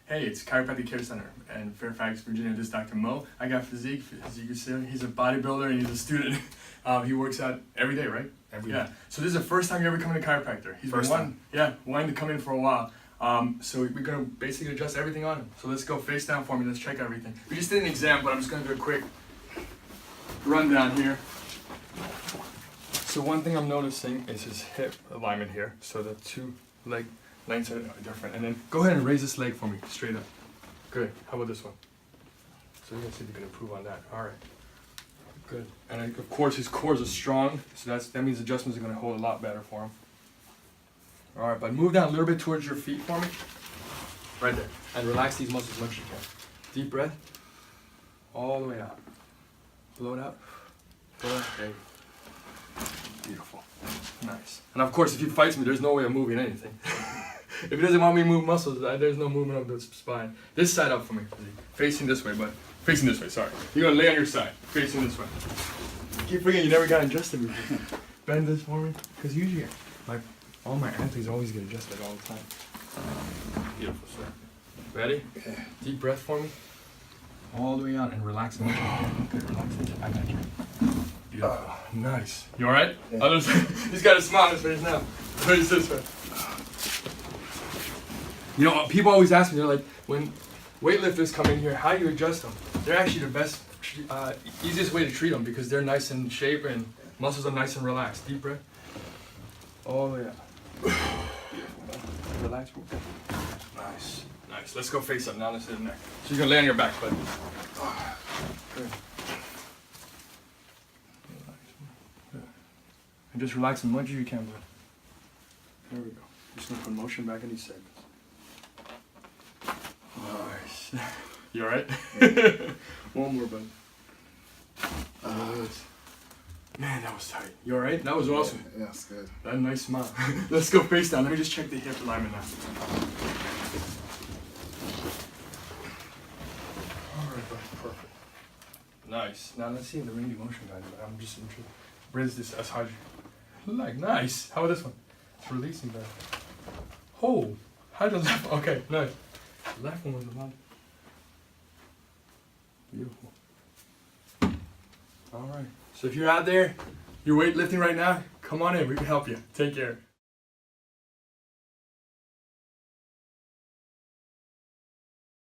Hey, it's Chiropractic Care Center in Fairfax, Virginia. This is Dr. Mo. I got physique, as you can see. He's a bodybuilder and he's a student. He works out every day, right? Every day. Yeah. So this is the first time you ever come to chiropractor. He's First time. Yeah, wanting to come in for a while. So we're gonna basically adjust everything on him. So let's go face down for me. Let's check everything. We just did an exam, but I'm just gonna do a quick rundown here. So one thing I'm noticing is his hip alignment here. So the two leg lengths are different. And then go ahead and raise this leg for me, straight up. Good. How about this one? So you can see if you can improve on that. All right. Good. And of course his cores are strong, so that means adjustments are going to hold a lot better for him. All right, but move down a little bit towards your feet for me. Right there. And relax these muscles as much as you can. Deep breath. All the way out. Blow it out. Blow it out. There you go. Beautiful. Nice. And of course, if he fights me, there's no way of moving anything. If he doesn't want me to move muscles, there's no movement of the spine. This side up for me. Facing this way, but facing this way, sorry. You're gonna lay on your side, facing this way. Keep forgetting you never got adjusted before. Bend this for me. Because usually, all my athletes always get adjusted all the time. Beautiful, sir. Ready? Yeah. Deep breath for me. All the way out and relax. Good, relax. I got you. Beautiful. Nice. You alright? Yeah. He's got a smile on his face now. Face this way. You know, people always ask me, they're like, when weightlifters come in here, how do you adjust them? They're actually the best, easiest way to treat them because they're nice in shape and muscles are nice and relaxed. Deep breath. All the way out. Relax. Nice. Nice. Let's go face up now. Let's hit the neck. So you're going to lay on your back, buddy. Good. And just relax as much as you can, bud. There we go. Just going to put motion back in these segments. Nice. You alright? Yeah. One more, bud. Man, that was tight. You alright? That was awesome. Yeah, that's good. That nice smile. Let's go face down. Let me just check the hip alignment now. Alright, bud. Perfect. Nice. Now let's see the range of motion guys. I'm just interested. Raise this as hard as you like. Nice. How about this one? It's releasing better. Oh, how does that? Okay, nice. Left one was a lot. Beautiful. All right. So if you're out there, you're weightlifting right now, come on in. We can help you. Take care.